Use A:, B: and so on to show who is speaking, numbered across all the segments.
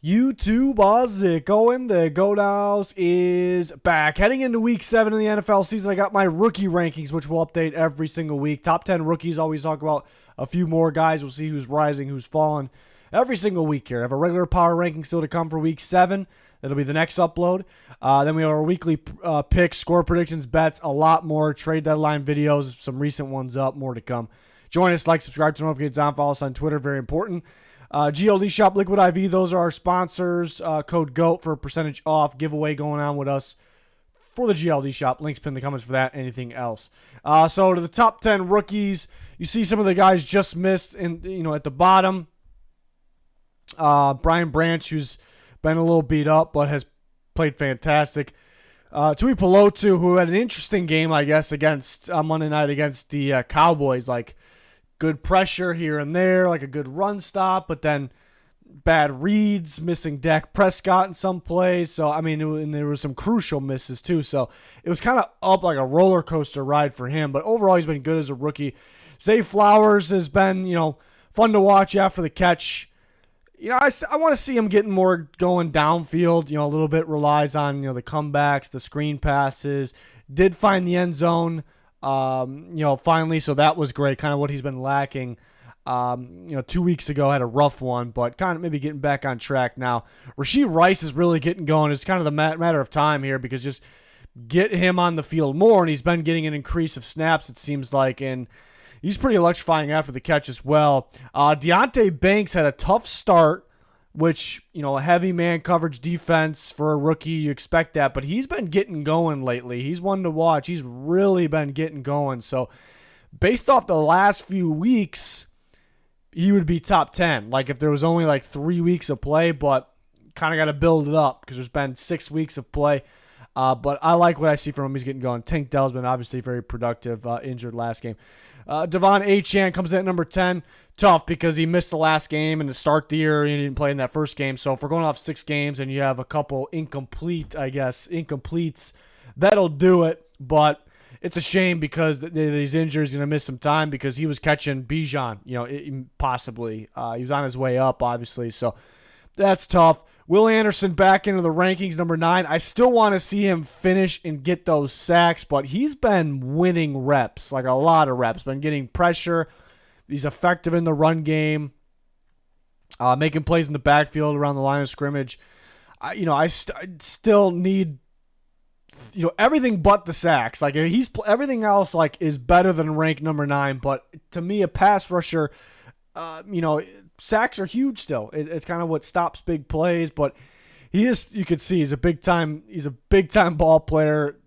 A: YouTube, how's it going? The Goat House is back. Heading into week 7 in the NFL season, I got my rookie rankings, which we'll update every single week. Top 10 rookies, always talk about a few more guys. We'll see who's rising, who's falling every single week here. I have a regular power ranking still to come for week 7. That'll be the next upload. Then we have our weekly picks, score predictions, bets, a lot more. Trade deadline videos, some recent ones up, more to come. Join us, like, subscribe to notifications on, follow us on Twitter, very important. GLD Shop, Liquid IV, those are our sponsors. Code GOAT for a percentage off. Giveaway going on with us for the GLD Shop. Links pinned in the comments for that. Anything else. So to the top 10 rookies, you see some of the guys just missed at the bottom. Brian Branch, who's been a little beat up but has played fantastic. Tui Pelotu, who had an interesting game, I guess, against Monday night against the Cowboys. Like, good pressure here and there, like a good run stop, but then bad reads, missing Dak Prescott in some plays. So, I mean, and there were some crucial misses too. So, it was kind of up like a roller coaster ride for him. But overall, he's been good as a rookie. Zay Flowers has been, fun to watch after the catch. I want to see him getting more going downfield. A little bit relies on, the comebacks, the screen passes. Did find the end zone. Finally, so that was great, kind of what he's been lacking. 2 weeks ago had a rough one, but kind of maybe getting back on track now. Rashee Rice is really getting going. It's kind of the matter of time here because just get him on the field more, and he's been getting an increase of snaps, it seems like, and he's pretty electrifying after the catch as well. Deonte Banks had a tough start, which, a heavy man coverage defense for a rookie, you expect that. But he's been getting going lately. He's one to watch. He's really been getting going. So based off the last few weeks, he would be top 10. Like if there was only like 3 weeks of play, but kind of got to build it up because there's been 6 weeks of play. But I like what I see from him. He's getting going. Tank Dell's been obviously very productive, injured last game. Devon Achane comes in at number 10. Tough because he missed the last game and to start the year, he didn't play in that first game. So if we're going off 6 games and you have a couple incompletes, that'll do it. But it's a shame because he's injured. He's going to miss some time because he was catching Bijan, possibly. He was on his way up, obviously. So that's tough. Will Anderson back into the rankings, number 9. I still want to see him finish and get those sacks, but he's been winning reps, like a lot of reps. Been getting pressure. He's effective in the run game, making plays in the backfield around the line of scrimmage. I still need, everything but the sacks. Like everything else, like is better than rank number 9. But to me, a pass rusher, sacks are huge still. It's kind of what stops big plays. But he is, you could see, he's a big time ball player.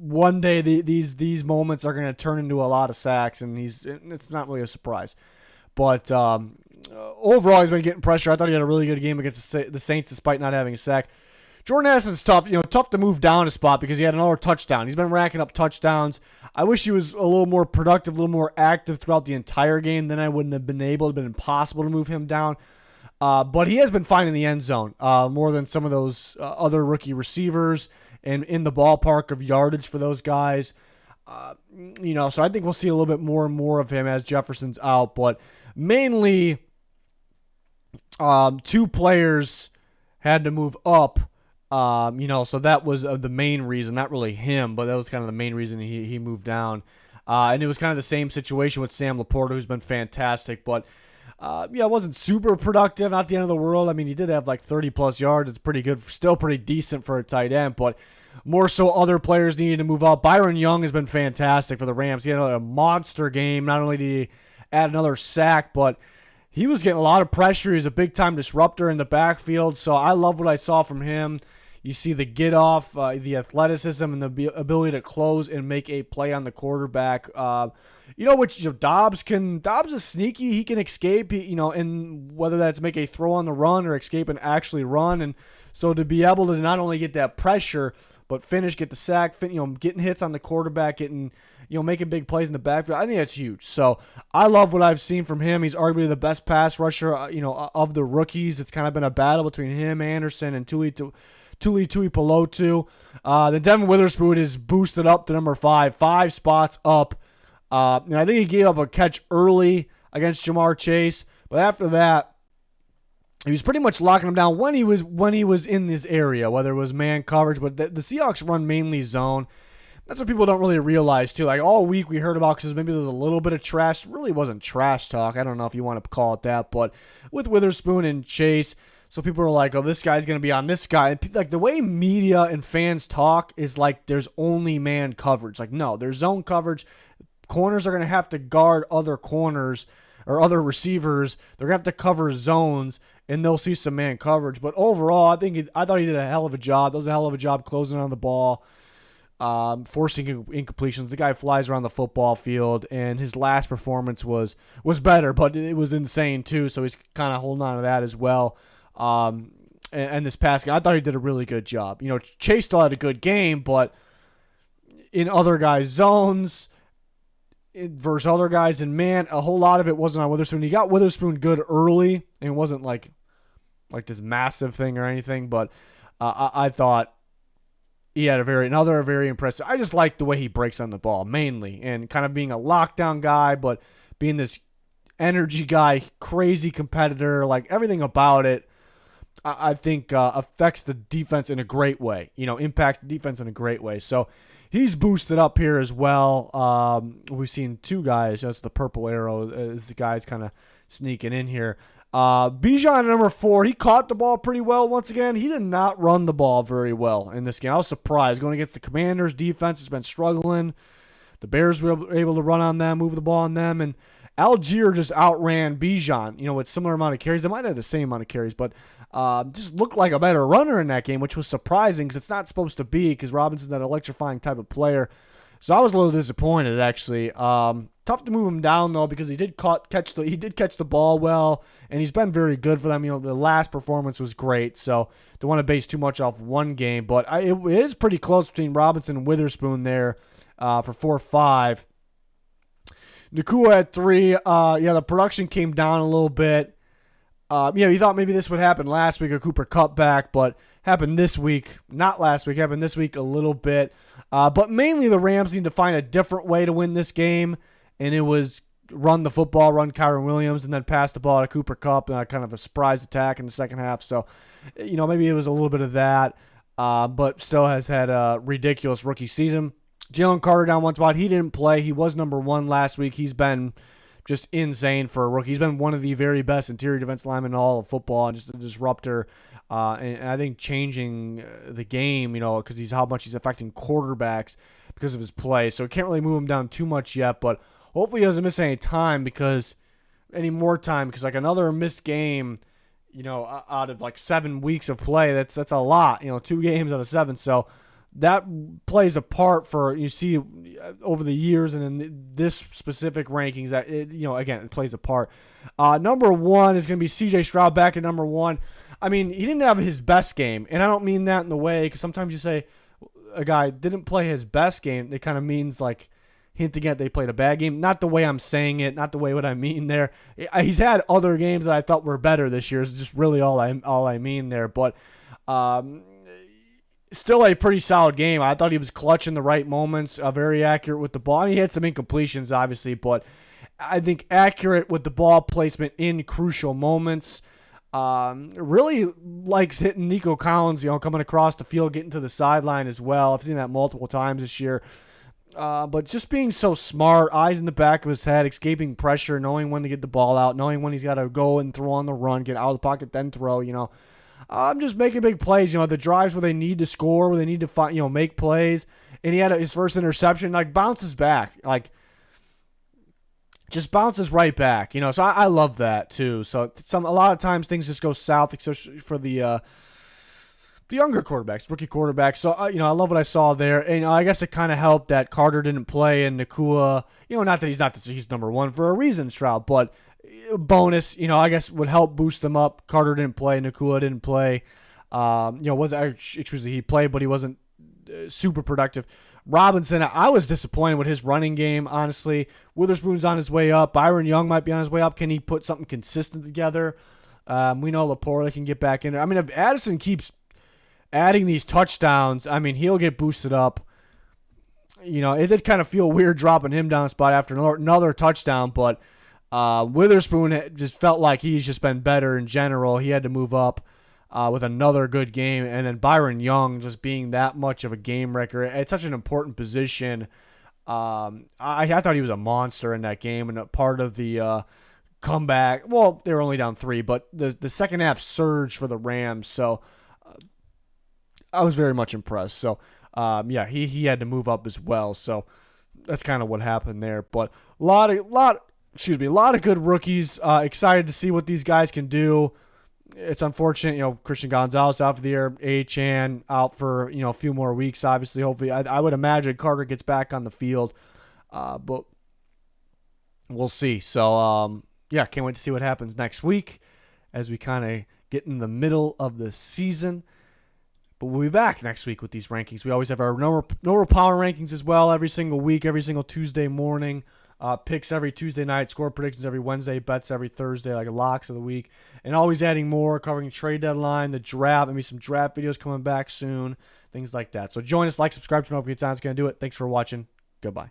A: One day these moments are going to turn into a lot of sacks, and it's not really a surprise. But overall, he's been getting pressure. I thought he had a really good game against the Saints despite not having a sack. Jordan Addison's tough. Tough to move down a spot because he had another touchdown. He's been racking up touchdowns. I wish he was a little more productive, a little more active throughout the entire game. Then I wouldn't have been able. It'd been impossible to move him down. But he has been finding the end zone more than some of those other rookie receivers. And in the ballpark of yardage for those guys. So I think we'll see a little bit more and more of him as Jefferson's out. But mainly 2 players had to move up. So that was the main reason. Not really him, but that was kind of the main reason he moved down. And it was kind of the same situation with Sam Laporta, who's been fantastic. But it wasn't super productive, not the end of the world. I mean, he did have like 30-plus yards. It's pretty good, still pretty decent for a tight end, but more so other players needed to move up. Byron Young has been fantastic for the Rams. He had a monster game. Not only did he add another sack, but he was getting a lot of pressure. He was a big-time disruptor in the backfield, so I love what I saw from him. You see the get-off, the athleticism, and the ability to close and make a play on the quarterback. Dobbs is sneaky. He can escape, and whether that's make a throw on the run or escape and actually run. And so to be able to not only get that pressure, but finish, get the sack, getting hits on the quarterback, making big plays in the backfield, I think that's huge. So I love what I've seen from him. He's arguably the best pass rusher, of the rookies. It's kind of been a battle between him, Anderson, and Tui Pelotu. Then Devon Witherspoon is boosted up to number 5 spots up. And I think he gave up a catch early against Jamar Chase, but after that, he was pretty much locking him down when he was in this area, whether it was man coverage. But the Seahawks run mainly zone. That's what people don't really realize, too. Like, all week we heard about, because maybe there's a little bit of trash. It really wasn't trash talk. I don't know if you want to call it that. But with Witherspoon and Chase, so people are like, oh, this guy's going to be on this guy. And like, the way media and fans talk is like there's only man coverage. Like, no, there's zone coverage. Corners are going to have to guard other corners or other receivers. They're going to have to cover zones, and they'll see some man coverage. But overall, I thought he did a hell of a job. That was a hell of a job closing on the ball. Forcing incompletions. The guy flies around the football field, and his last performance was better, but it was insane too. So he's kind of holding on to that as well. And this past game, I thought he did a really good job. You know, Chase still had a good game, but in other guys' zones versus other guys, and man, a whole lot of it wasn't on Witherspoon. He got Witherspoon good early, and it wasn't like this massive thing or anything, but I thought he had another very impressive. I just like the way he breaks on the ball mainly, and kind of being a lockdown guy, but being this energy guy, crazy competitor, like everything about it, I think affects the defense in a great way. You know, impacts the defense in a great way. So he's boosted up here as well. We've seen two guys. That's the purple arrow as the guys kind of sneaking in here. Bijan, number 4, he caught the ball pretty well once again. He did not run the ball very well in this game. I was surprised. Going against the Commanders' defense has been struggling. The Bears were able to run on them, move the ball on them, and Algier just outran Bijan, you know, with similar amount of carries. They might have the same amount of carries, but just looked like a better runner in that game, which was surprising because it's not supposed to be, because Robinson's that electrifying type of player. So I was a little disappointed, actually. Tough to move him down, though, because he did catch the ball well, and he's been very good for them. You know, the last performance was great, so don't want to base too much off one game. But it is pretty close between Robinson and Witherspoon there for 4-5. Nakua had 3. The production came down a little bit. You thought maybe this would happen last week, a Cooper Kupp back, but happened this week. Not last week. Happened this week a little bit. But mainly the Rams need to find a different way to win this game, and it was run the football, run Kyren Williams, and then pass the ball to Cooper Kupp, kind of a surprise attack in the second half. So, maybe it was a little bit of that, but still has had a ridiculous rookie season. Jalen Carter down one spot. He didn't play. He was number 1 last week. He's been just insane for a rookie. He's been one of the very best interior defense linemen in all of football, and just a disruptor. And I think changing the game, because he's how much he's affecting quarterbacks because of his play. So we can't really move him down too much yet, but hopefully he doesn't miss any more time, because like another missed game, out of like 7 weeks of play, that's a lot. 2 games out of 7. So that plays a part for, you see over the years and in this specific rankings that it plays a part. Number 1 is going to be CJ Stroud back at number 1. I mean, he didn't have his best game, and I don't mean that in the way, because sometimes you say a guy didn't play his best game, it kind of means like hinting at they played a bad game. Not the way I'm saying it, not the way what I mean there. He's had other games that I thought were better this year. It's just really all I mean there. But still a pretty solid game. I thought he was clutch in the right moments, very accurate with the ball. And he had some incompletions, obviously, but I think accurate with the ball placement in crucial moments. Really likes hitting Nico Collins, coming across the field, getting to the sideline as well. I've seen that multiple times this year. But just being so smart, eyes in the back of his head, escaping pressure, knowing when to get the ball out, knowing when he's got to go and throw on the run, get out of the pocket, then throw, I'm just making big plays, the drives where they need to score, where they need to find, make plays. And he had his first interception, bounces back, just bounces right back, so I love that too. So a lot of times things just go south, especially for the younger quarterbacks, rookie quarterbacks. So I love what I saw there, and I guess it kind of helped that Carter didn't play and Nakua. Not that he's number 1 for a reason, Stroud, but bonus, I guess would help boost them up. Carter didn't play, Nakua didn't play. He played, but he wasn't super productive. Robinson, I was disappointed with his running game, honestly. Witherspoon's on his way up. Byron Young might be on his way up. Can he put something consistent together? We know Laporta can get back in there. I mean, if Addison keeps adding these touchdowns, he'll get boosted up. It did kind of feel weird dropping him down a spot after another touchdown, but Witherspoon just felt like he's just been better in general. He had to move up with another good game. And then Byron Young just being that much of a game wrecker at such an important position. I thought he was a monster in that game, and a part of the comeback. Well, they were only down 3, but the second half surge for the Rams. So I was very much impressed. So yeah, he had to move up as well. So that's kind of what happened there. But a lot of good rookies. Excited to see what these guys can do. It's unfortunate, Christian Gonzalez out for the year, A-Chan out for, a few more weeks, obviously. Hopefully, I would imagine Carter gets back on the field, but we'll see. So, yeah, can't wait to see what happens next week as we kind of get in the middle of the season. But we'll be back next week with these rankings. We always have our no power rankings as well every single week, every single Tuesday morning. Picks every Tuesday night, score predictions every Wednesday, bets every Thursday, like locks of the week. And always adding more, covering trade deadline, the draft, maybe some draft videos coming back soon, things like that. So join us, like, subscribe, turn on notifications. It's going to do it. Thanks for watching. Goodbye.